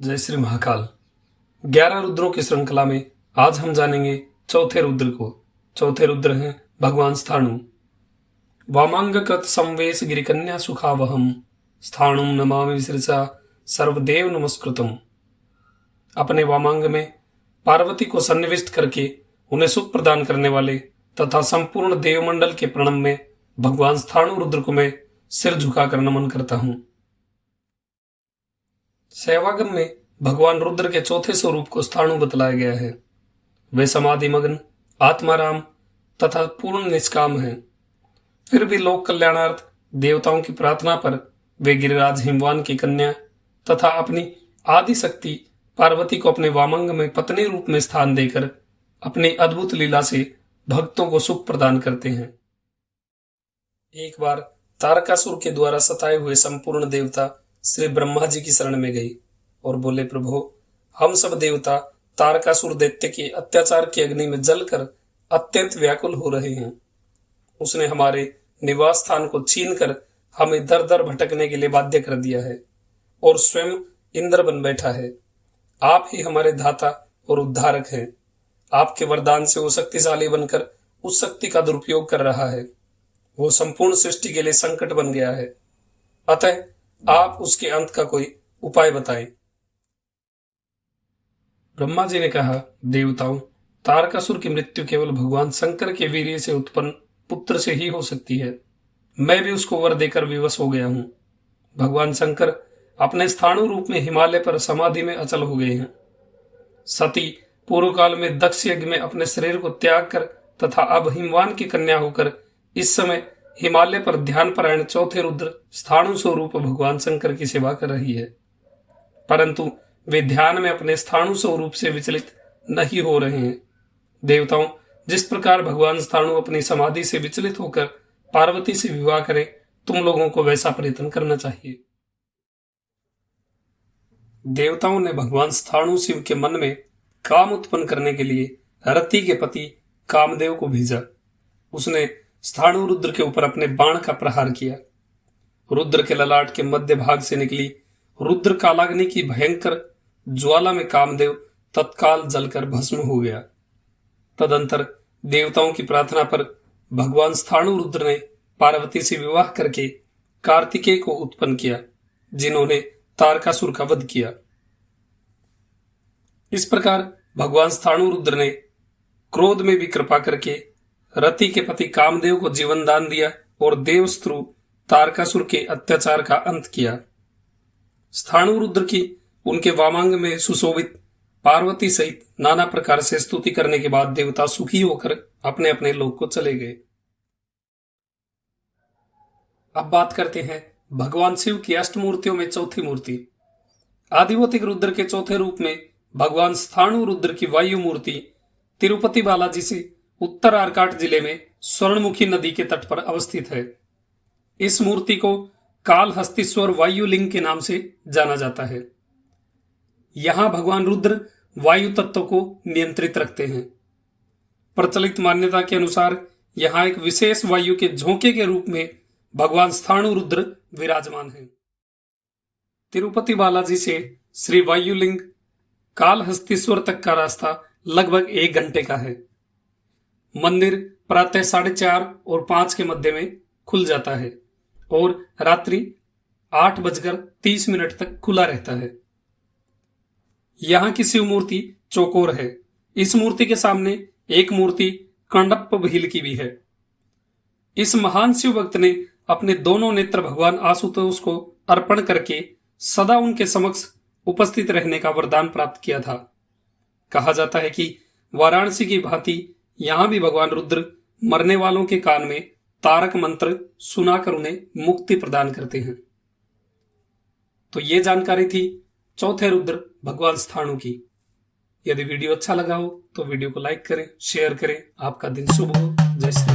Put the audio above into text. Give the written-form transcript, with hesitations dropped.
जय श्री महाकाल। 11 रुद्रों की श्रृंखला में आज हम जानेंगे चौथे रुद्र को। चौथे रुद्र हैं भगवान स्थाणु। वामांगकृत संवेश गिरिकन्या सुखावहम स्थाणुम नमामि विसृजा सर्वदेव नमस्कृतम। अपने वामांग में पार्वती को सन्निविष्ट करके उन्हें सुख प्रदान करने वाले तथा संपूर्ण देवमंडल के प्रणम में भगवान स्थाणु रुद्र को मैं सिर झुकाकर नमन करता हूं। शैवागम में भगवान रुद्र के चौथे स्वरूप को स्थाणु बतलाया गया है। वे समाधि मग्न, आत्माराम तथा पूर्ण निष्काम हैं। फिर भी लोक कल्याणार्थ देवताओं की प्रार्थना पर वे गिरिराज हिमवान की कन्या तथा अपनी आदि शक्ति पार्वती को अपने वामंग में पत्नी रूप में स्थान देकर अपनी अद्भुत लीला से भक्तों को सुख प्रदान करते हैं। एक बार तारकासुर के द्वारा सताए हुए संपूर्ण देवता श्री ब्रह्मा जी की शरण में गई और बोले, प्रभु, हम सब देवता तारकासुर दैत्य के अत्याचार की अग्नि में जलकर अत्यंत व्याकुल हो रहे हैं। उसने हमारे निवास स्थान को छीनकर हमें दर दर भटकने के लिए बाध्य कर दिया है और स्वयं इंद्र बन बैठा है। आप ही हमारे धाता और उद्धारक हैं। आपके वरदान से वो शक्तिशाली बनकर उस शक्ति का दुरुपयोग कर रहा है। वो संपूर्ण सृष्टि के लिए संकट बन गया है। अतः आप उसके अंत का कोई उपाय बताएं। ब्रह्मा जी ने कहा, देवताओं, तारकासुर की मृत्यु केवल भगवान शंकर के वीर्य से उत्पन्न पुत्र से ही हो सकती है। मैं भी उसको वर देकर विवश हो गया हूं। भगवान शंकर अपने स्थाणु रूप में हिमालय पर समाधि में अचल हो गए हैं। सती पूर्व काल में दक्ष यज्ञ में अपने शरीर को त्याग कर तथा अब हिमवान की कन्या होकर इस समय हिमालय पर ध्यान परायण चौथे रुद्र स्थाणु स्वरूप भगवान शंकर की सेवा कर रही है। परंतु वे ध्यान में अपने स्थाणु स्वरूप से विचलित नहीं हो रहे हैं। देवताओं, जिस प्रकार भगवान स्थाणु अपनी समाधि से विचलित होकर पार्वती से विवाह करें, तुम लोगों को वैसा प्रयत्न करना चाहिए। देवताओं ने भगवान स्थाणु शिव के मन में काम उत्पन्न करने के लिए रति के पति कामदेव को भेजा। उसने स्थाणु रुद्र के ऊपर अपने बाण का प्रहार किया। रुद्र के ललाट के मध्य भाग से निकली रुद्र कालाग्नि की भयंकर ज्वाला में कामदेव तत्काल जलकर भस्म हो गया। तदंतर देवताओं की प्रार्थना पर भगवान स्थाणु रुद्र ने पार्वती से विवाह करके कार्तिकेय को उत्पन्न किया, जिन्होंने तारकासुर का वध किया। इस प्रकार भगवान स्थाणु रुद्र ने क्रोध में भी कृपा करके रति के पति कामदेव को जीवन दान दिया और देवस्त्रु तारकासुर के अत्याचार का अंत किया। स्थाणु रुद्र की उनके वामांग में सुशोभित पार्वती सहित नाना प्रकार से स्तुति करने के बाद देवता सुखी होकर अपने अपने लोक को चले गए। अब बात करते हैं भगवान शिव की अष्टमूर्तियों में चौथी मूर्ति। आदिभौतिक रुद्र के चौथे रूप में भगवान स्थाणु रुद्र की वायु मूर्ति तिरुपति बालाजी से उत्तर आरकाट जिले में स्वर्णमुखी नदी के तट पर अवस्थित है। इस मूर्ति को कालहस्तीश्वर वायुलिंग के नाम से जाना जाता है। यहां भगवान रुद्र वायु तत्व को नियंत्रित रखते हैं। प्रचलित मान्यता के अनुसार यहां एक विशेष वायु के झोंके के रूप में भगवान स्थाणु रुद्र विराजमान हैं। तिरुपति बालाजी से श्री वायुलिंग कालहस्तीश्वर तक का रास्ता लगभग 1 घंटे का है। मंदिर प्रातः 4:30 और 5 के मध्य में खुल जाता है और रात्रि 8:30 तक खुला रहता है। यहां की शिव मूर्ति चौकोर है। इस मूर्ति के सामने एक मूर्ति कंडप्प भील की भी है। इस महान शिव भक्त ने अपने दोनों नेत्र भगवान आशुतोष को अर्पण करके सदा उनके समक्ष उपस्थित रहने का वरदान प्राप्त किया था। कहा जाता है कि वाराणसी की भांति यहां भी भगवान रुद्र मरने वालों के कान में तारक मंत्र सुनाकर उन्हें मुक्ति प्रदान करते हैं। तो ये जानकारी थी चौथे रुद्र भगवान स्थाणु की। यदि वीडियो अच्छा लगा हो तो वीडियो को लाइक करें, शेयर करें। आपका दिन शुभ हो। जय श्री